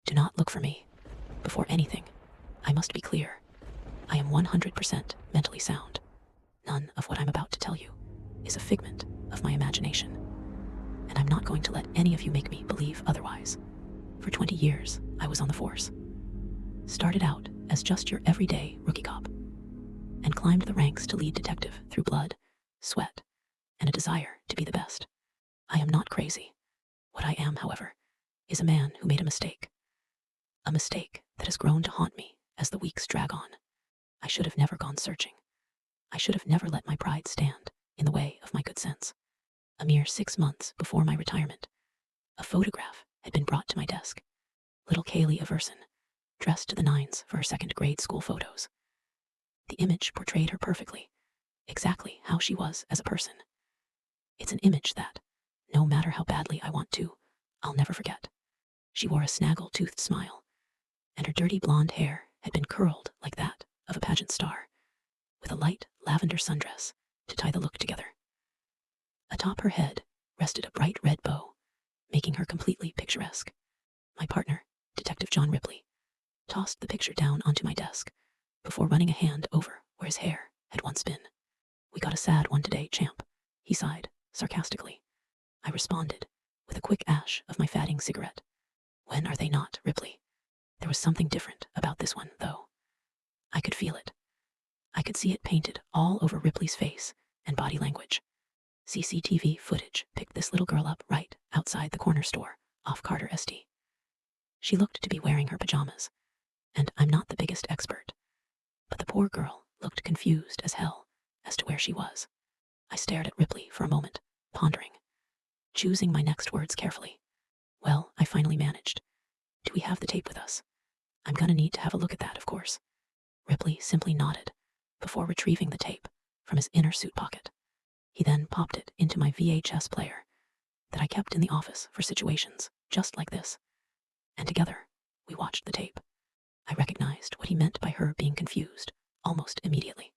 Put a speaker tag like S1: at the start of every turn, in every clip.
S1: Do not look for me. Before anything, I must be clear. I am 100% mentally sound. None of what I'm about to tell you is a figment of my imagination. And I'm not going to let any of you make me believe otherwise. For 20 years, I was on the force. Started out as just your everyday rookie cop, and climbed the ranks to lead detective through blood, sweat, and a desire to be the best. I am not crazy. What I am, however, is a man who made a mistake. A mistake that has grown to haunt me as the weeks drag on. I should have never gone searching. I should have never let my pride stand in the way of my good sense. A mere 6 months before my retirement, a photograph had been brought to my desk. Little Kaylee Everson, dressed to the nines for her second grade school photos. The image portrayed her perfectly, exactly how she was as a person. It's an image that, no matter how badly I want to, I'll never forget. She wore a snaggle-toothed smile, and her dirty blonde hair had been curled like that of a pageant star, with a light lavender sundress to tie the look together. Atop her head rested a bright red bow, making her completely picturesque. My partner, Detective John Ripley, tossed the picture down onto my desk before running a hand over where his hair had once been. "We got a sad one today, champ," he sighed sarcastically. I responded with a quick ash of my fatting cigarette. "When are they not, Ripley?" There was something different about this one, though. I could feel it. I could see it painted all over Ripley's face and body language. CCTV footage picked this little girl up right outside the corner store off Carter SD. She looked to be wearing her pajamas, and I'm not the biggest expert, but the poor girl looked confused as hell as to where she was. I stared at Ripley for a moment, pondering, choosing my next words carefully. Well, I finally managed. "Do we have the tape with us? I'm gonna need to have a look at that, of course." Ripley simply nodded before retrieving the tape from his inner suit pocket. He then popped it into my VHS player that I kept in the office for situations just like this. And together, we watched the tape. I recognized what he meant by her being confused almost immediately.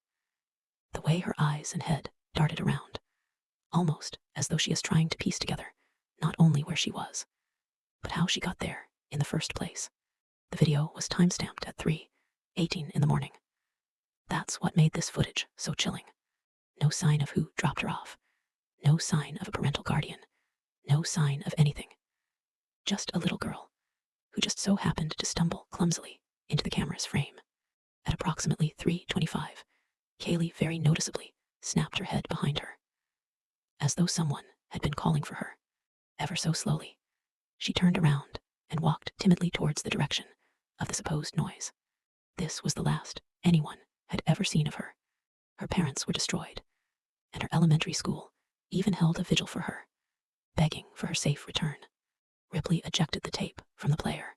S1: The way her eyes and head darted around, almost as though she is trying to piece together not only where she was, but how she got there in the first place. The video was timestamped at 3:18 in the morning. That's what made this footage so chilling. No sign of who dropped her off. No sign of a parental guardian. No sign of anything. Just a little girl who just so happened to stumble clumsily into the camera's frame. At approximately 3:25, Kaylee very noticeably snapped her head behind her, as though someone had been calling for her. Ever so slowly, she turned around and walked timidly towards the direction of the supposed noise. This was the last anyone had ever seen of her. Her parents were destroyed, and her elementary school even held a vigil for her, begging for her safe return. Ripley ejected the tape from the player,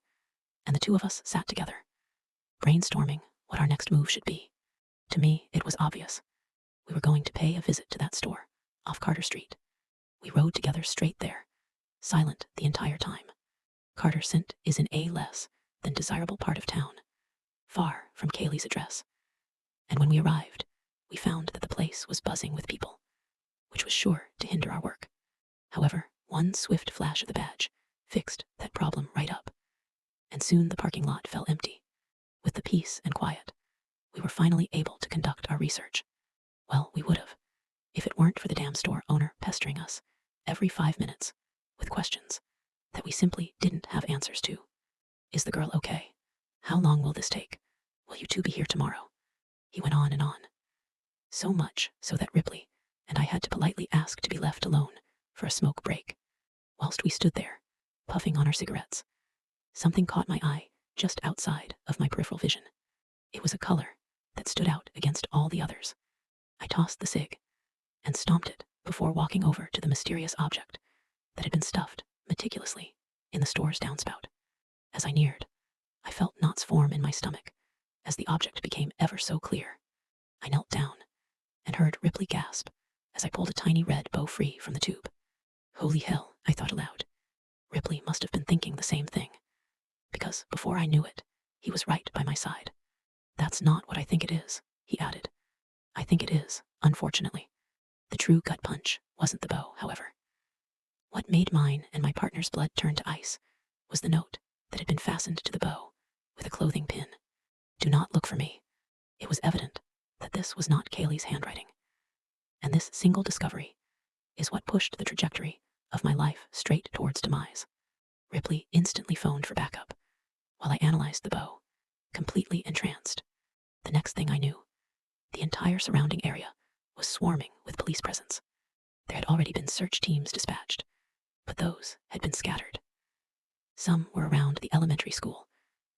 S1: and the two of us sat together, brainstorming what our next move should be. To me, it was obvious. We were going to pay a visit to that store off Carter Street. We rode together straight there, silent the entire time. Carter Street is in a less than desirable part of town, far from Kaylee's address. And when we arrived, we found that the place was buzzing with people, which was sure to hinder our work. However, one swift flash of the badge fixed that problem right up, and soon the parking lot fell empty. With the peace and quiet, we were finally able to conduct our research. Well, we would have, if it weren't for the damn store owner pestering us every 5 minutes with questions that we simply didn't have answers to. Is the girl okay? How long will this take? Will you two be here tomorrow? He went on and on. So much so that Ripley and I had to politely ask to be left alone for a smoke break. Whilst we stood there, puffing on our cigarettes, something caught my eye just outside of my peripheral vision. It was a color that stood out against all the others. I tossed the cig and stomped it before walking over to the mysterious object that had been stuffed meticulously in the store's downspout. As I neared, I felt knots form in my stomach as the object became ever so clear. I knelt down and heard Ripley gasp as I pulled a tiny red bow free from the tube. Holy hell, I thought aloud. Ripley must have been thinking the same thing, because before I knew it, he was right by my side. "That's not what I think it is," he added. "I think it is, unfortunately." The true gut punch wasn't the bow, however. What made mine and my partner's blood turn to ice was the note that had been fastened to the bow with a clothing pin. Do not look for me. It was evident that this was not Kaylee's handwriting. And this single discovery is what pushed the trajectory of my life straight towards demise. Ripley instantly phoned for backup while I analyzed the bow, completely entranced. The next thing I knew, the entire surrounding area was swarming with police presence. There had already been search teams dispatched, but those had been scattered. Some were around the elementary school,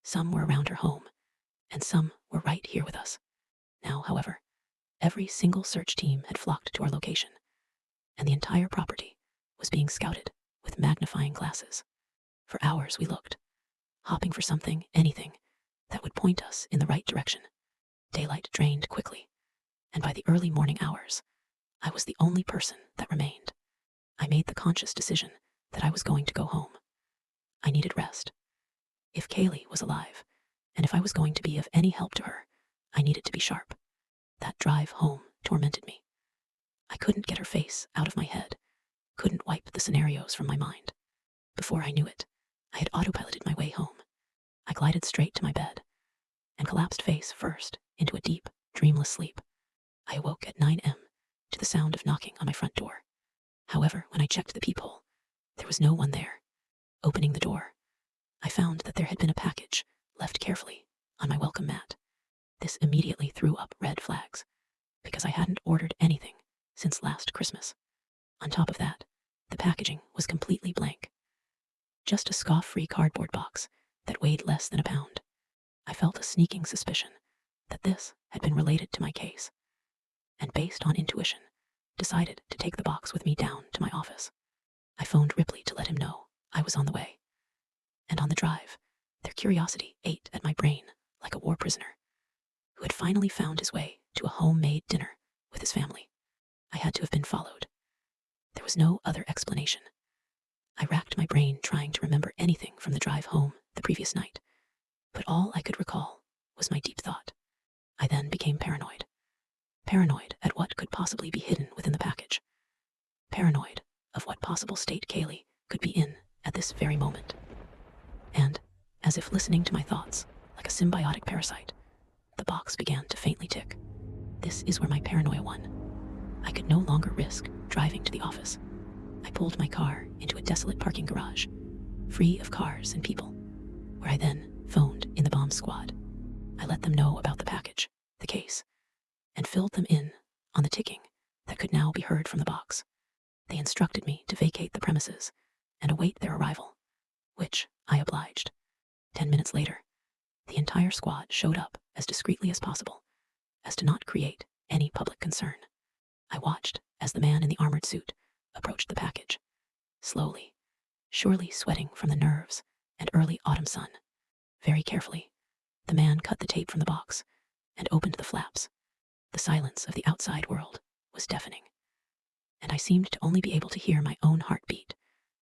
S1: some were around her home, and some were right here with us. Now, however, every single search team had flocked to our location, and the entire property was being scouted with magnifying glasses. For hours we looked, hopping for something, anything, that would point us in the right direction. Daylight drained quickly, and by the early morning hours, I was the only person that remained. I made the conscious decision that I was going to go home. I needed rest. If Kaylee was alive, and if I was going to be of any help to her, I needed to be sharp. That drive home tormented me. I couldn't get her face out of my head, couldn't wipe the scenarios from my mind. Before I knew it, I had autopiloted my way home. I glided straight to my bed and collapsed face first into a deep, dreamless sleep. I awoke at 9 a.m. to the sound of knocking on my front door. However, when I checked the peephole, there was no one there. Opening the door, I found that there had been a package left carefully on my welcome mat. This immediately threw up red flags, because I hadn't ordered anything since last Christmas. On top of that, the packaging was completely blank. Just a scoff-free cardboard box that weighed less than a pound. I felt a sneaking suspicion that this had been related to my case, and based on intuition, decided to take the box with me down to my office. I phoned Ripley to let him know I was on the way. And on the drive, their curiosity ate at my brain like a war prisoner who had finally found his way to a homemade dinner with his family. I had to have been followed. There was no other explanation. I racked my brain trying to remember anything from the drive home the previous night, but all I could recall was my deep thought. I then became paranoid. Paranoid at what could possibly be hidden within the package. Paranoid of what possible state Kaylee could be in at this very moment. And, as if listening to my thoughts like a symbiotic parasite, the box began to faintly tick. This is where my paranoia won. I could no longer risk driving to the office. I pulled my car into a desolate parking garage, free of cars and people, where I then phoned in the bomb squad. I let them know about the package, the case, and filled them in on the ticking that could now be heard from the box. They instructed me to vacate the premises and await their arrival, which I obliged. 10 minutes later, the entire squad showed up as discreetly as possible, as to not create any public concern. I watched as the man in the armored suit approached the package, slowly, surely sweating from the nerves and early autumn sun. Very carefully, the man cut the tape from the box and opened the flaps. The silence of the outside world was deafening, and I seemed to only be able to hear my own heartbeat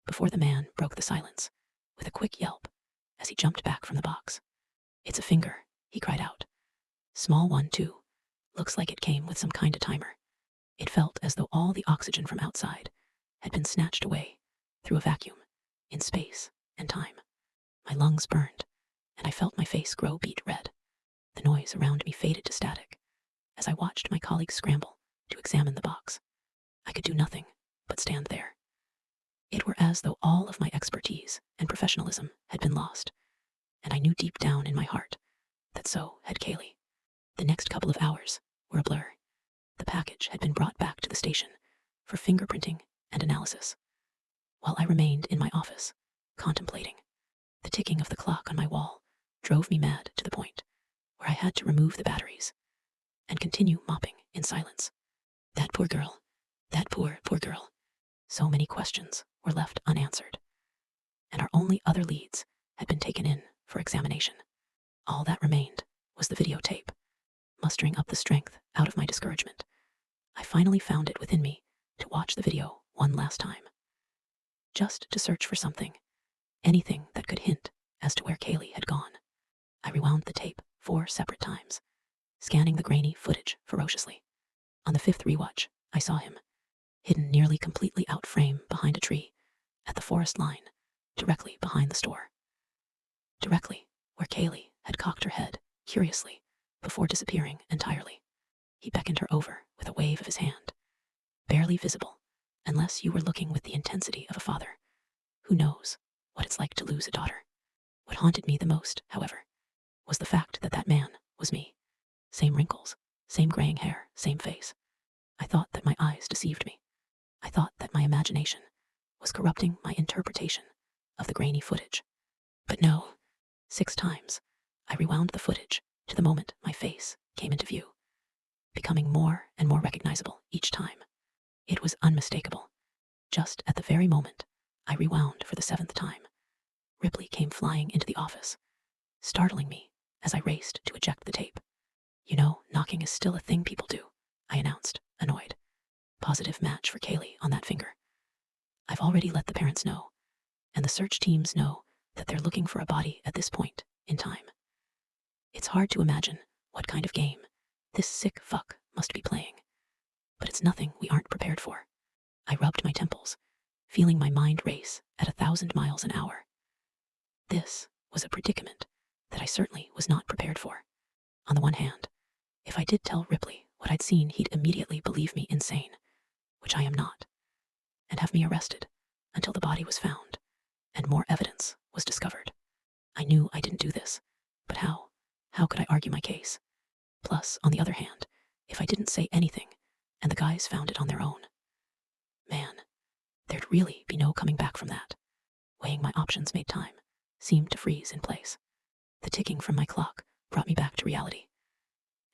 S1: before the man broke the silence with a quick yelp as he jumped back from the box. "It's a finger," he cried out. "Small one, too. Looks like it came with some kind of timer." It felt as though all the oxygen from outside had been snatched away through a vacuum in space and time. My lungs burned, and I felt my face grow beet red. The noise around me faded to static as I watched my colleagues scramble to examine the box. I could do nothing but stand there. It were as though all of my expertise and professionalism had been lost, and I knew deep down in my heart that so had Kaylee. The next couple of hours were a blur. The package had been brought back to the station for fingerprinting and analysis, while I remained in my office, contemplating. The ticking of the clock on my wall drove me mad to the point where I had to remove the batteries and continue mopping in silence. That poor girl, that poor girl. So many questions were left unanswered, and our only other leads had been taken in for examination. All that remained was the videotape. Mustering up the strength out of my discouragement, I finally found it within me to watch the video one last time, just to search for something, anything that could hint as to where Kaylee had gone. I rewound the tape 4 separate times, scanning the grainy footage ferociously. On the 5th rewatch, I saw him, hidden nearly completely out frame behind a tree, at the forest line, directly behind the store. directly where Kaylee had cocked her head curiously before disappearing entirely. He beckoned her over with a wave of his hand. Barely visible, unless you were looking with the intensity of a father. Who knows what it's like to lose a daughter? What haunted me the most, however, was the fact that that man was me. Same wrinkles, same graying hair, same face. I thought that my eyes deceived me. I thought that my imagination was corrupting my interpretation of the grainy footage. But no, 6 times I rewound the footage to the moment my face came into view, becoming more and more recognizable each time. It was unmistakable. Just at the very moment I rewound for the 7th time, Ripley came flying into the office, startling me as I raced to eject the tape. You know, knocking is still a thing people do, I announced, annoyed. Positive match for Kaylee on that finger. I've already let the parents know, and the search teams know that they're looking for a body at this point in time. It's hard to imagine what kind of game this sick fuck must be playing, but it's nothing we aren't prepared for. I rubbed my temples, feeling my mind race at 1,000 miles an hour. This was a predicament that I certainly was not prepared for. On the one hand, if I did tell Ripley what I'd seen, he'd immediately believe me insane, which I am not, and have me arrested until the body was found and more evidence was discovered. I knew I didn't do this, but how? How could I argue my case? Plus, on the other hand, if I didn't say anything and the guys found it on their own, man, there'd really be no coming back from that. Weighing my options made time seemed to freeze in place. The ticking from my clock brought me back to reality,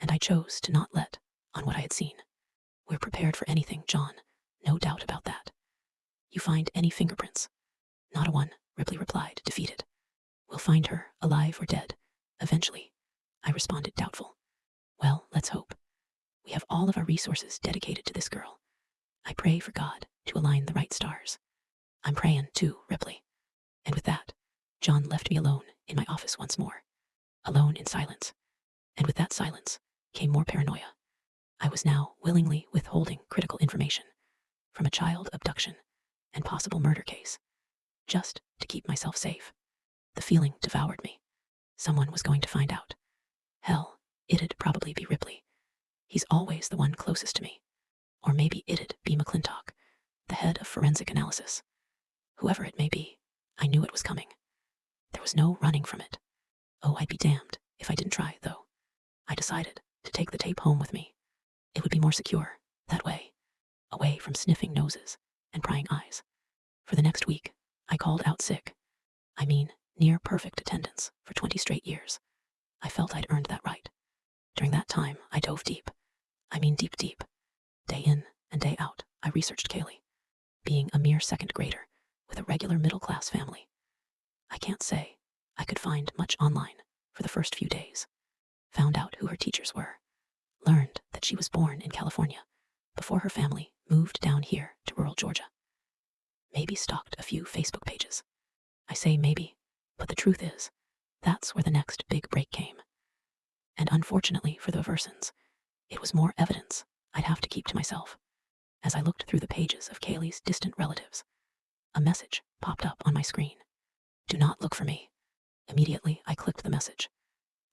S1: and I chose to not let on what I had seen. We're prepared for anything, John, no doubt about that. You find any fingerprints? Not a one, Ripley replied, defeated. We'll find her, alive or dead, eventually, I responded, doubtful. Well, let's hope. We have all of our resources dedicated to this girl. I pray for God to align the right stars. I'm praying too, Ripley. And with that, John left me alone in my office once more, alone in silence. And with that silence came more paranoia. I was now willingly withholding critical information from a child abduction and possible murder case, just to keep myself safe. The feeling devoured me. Someone was going to find out. Hell, it'd probably be Ripley. He's always the one closest to me. Or maybe it'd be McClintock, the head of forensic analysis. Whoever it may be, I knew it was coming. There was no running from it. Oh, I'd be damned if I didn't try, though. I decided to take the tape home with me. It would be more secure that way, away from sniffing noses and prying eyes. For the next week, I called out sick. I mean, near perfect attendance for 20 straight years. I felt I'd earned that right. During that time, I dove deep. I mean deep, deep. Day in and day out, I researched Kaylee, being a mere 2nd grader with a regular middle-class family. I can't say I could find much online for the first few days. Found out who her teachers were. Learned that she was born in California before her family moved down here to rural Georgia. Maybe stalked a few Facebook pages. I say maybe, but the truth is, that's where the next big break came. And unfortunately for theVersins, it was more evidence I'd have to keep to myself. As I looked through the pages of Kaylee's distant relatives, a message popped up on my screen. Do not look for me. Immediately, I clicked the message,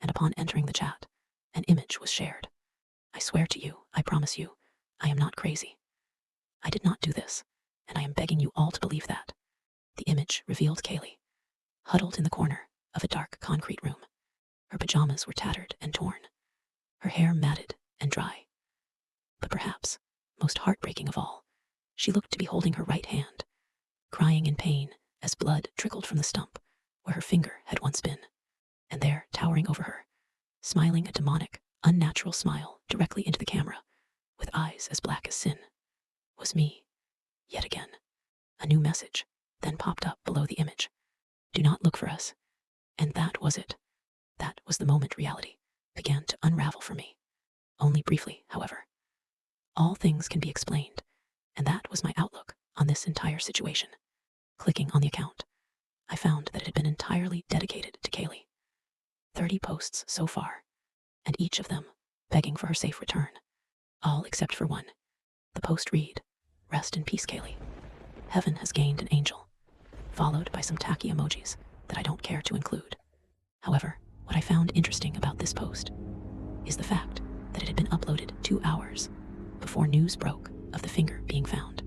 S1: and upon entering the chat, an image was shared. I swear to you, I promise you, I am not crazy. I did not do this, and I am begging you all to believe that. The image revealed Kaylee, huddled in the corner of a dark concrete room. Her pajamas were tattered and torn, her hair matted and dry. But perhaps, most heartbreaking of all, she looked to be holding her right hand, crying in pain as blood trickled from the stump where her finger had once been. And there, towering over her, smiling a demonic, unnatural smile directly into the camera, with eyes as black as sin, was me. Yet again, a new message then popped up below the image. Do not look for us. And that was it. That was the moment reality began to unravel for me. Only briefly, however. All things can be explained, and that was my outlook on this entire situation. Clicking on the account, I found that it had been entirely dedicated to Kaylee. 30 posts so far, and each of them begging for her safe return. All except for one. The post read, "Rest in peace, Kaylee. Heaven has gained an angel," followed by some tacky emojis that I don't care to include. However, what I found interesting about this post is the fact that it had been uploaded 2 hours before news broke of the finger being found.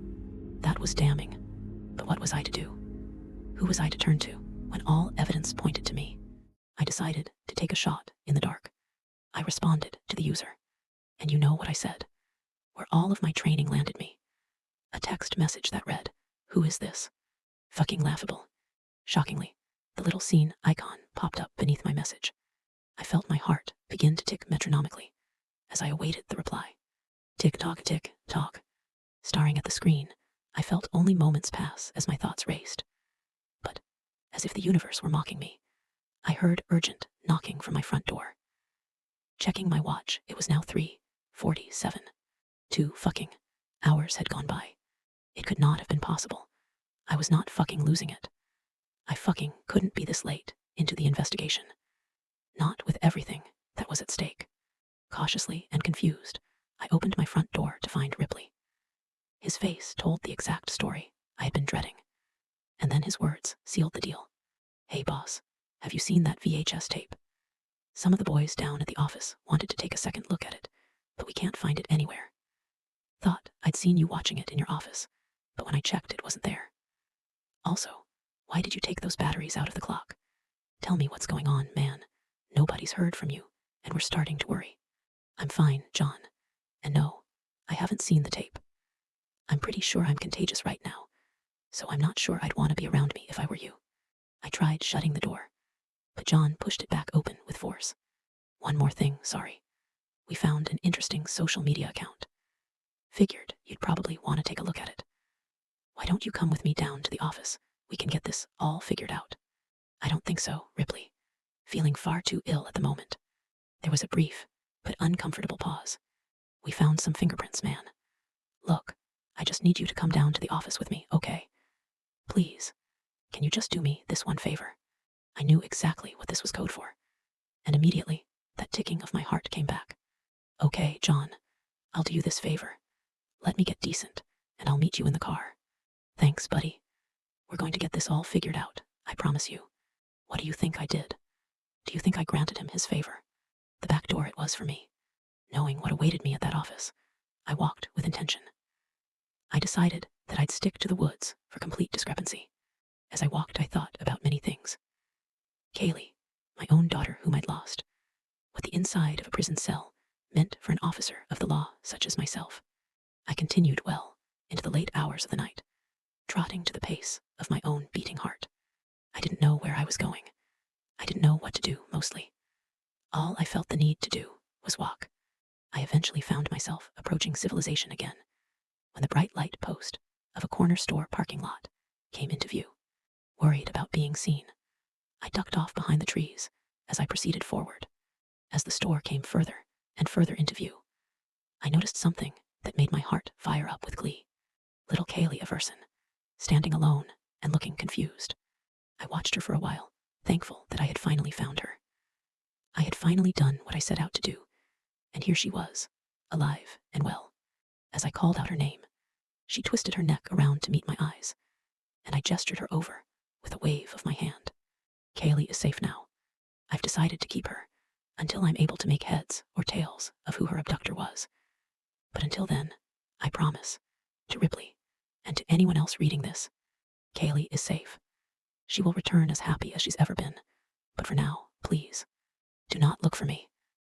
S1: That was damning. But what was I to do? Who was I to turn to when all evidence pointed to me? I decided to take a shot in the dark. I responded to the user. And you know what I said? Where all of my training landed me. A text message that read, "Who is this?" Fucking laughable. Shockingly, the little scene icon popped up beneath my message. I felt my heart begin to tick metronomically as I awaited the reply. Tick-tock, tick-tock. Staring at the screen, I felt only moments pass as my thoughts raced. But, as if the universe were mocking me, I heard urgent knocking from my front door. Checking my watch, it was now 3:47. 2 fucking hours had gone by. It could not have been possible. I was not fucking losing it. I fucking couldn't be this late into the investigation. Not with everything that was at stake. Cautiously and confused, I opened my front door to find Ripley. His face told the exact story I had been dreading. And then his words sealed the deal. "Hey boss, have you seen that VHS tape? Some of the boys down at the office wanted to take a second look at it, but we can't find it anywhere. Thought I'd seen you watching it in your office, but when I checked it wasn't there. Also, why did you take those batteries out of the clock? Tell me what's going on, man. Nobody's heard from you, and we're starting to worry." "I'm fine, John. And no, I haven't seen the tape. I'm pretty sure I'm contagious right now, so I'm not sure I'd want to be around me if I were you." I tried shutting the door, but John pushed it back open with force. "One more thing, sorry. We found an interesting social media account. Figured you'd probably want to take a look at it. Why don't you come with me down to the office? We can get this all figured out." "I don't think so, Ripley. Feeling far too ill at the moment." There was a brief but uncomfortable pause. "We found some fingerprints, man. Look, I just need you to come down to the office with me, okay? Please, can you just do me this one favor?" I knew exactly what this was code for, and immediately that ticking of my heart came back. "Okay, John, I'll do you this favor. Let me get decent, and I'll meet you in the car." "Thanks, buddy. We're going to get this all figured out, I promise you." What do you think I did? Do you think I granted him his favor? The back door it was for me. Knowing what awaited me at that office, I walked with intention. I decided that I'd stick to the woods for complete discrepancy. As I walked, I thought about many things. Kaylee, my own daughter whom I'd lost. What the inside of a prison cell meant for an officer of the law such as myself. I continued well into the late hours of the night, trotting to the pace of my own beating heart. I didn't know where I was going. I didn't know what to do, mostly. All I felt the need to do was walk. I eventually found myself approaching civilization again, when the bright light post of a corner store parking lot came into view. Worried about being seen, I ducked off behind the trees as I proceeded forward. As the store came further and further into view, I noticed something that made my heart fire up with glee. Little Kaylee Everson, standing alone and looking confused. I watched her for a while, thankful that I had finally found her. I had finally done what I set out to do, and here she was, alive and well. As I called out her name, she twisted her neck around to meet my eyes, and I gestured her over with a wave of my hand. Kaylee is safe now. I've decided to keep her until I'm able to make heads or tails of who her abductor was. But until then, I promise, to Ripley and to anyone else reading this, Kaylee is safe. She will return as happy as she's ever been. But for now, please, do not look for me.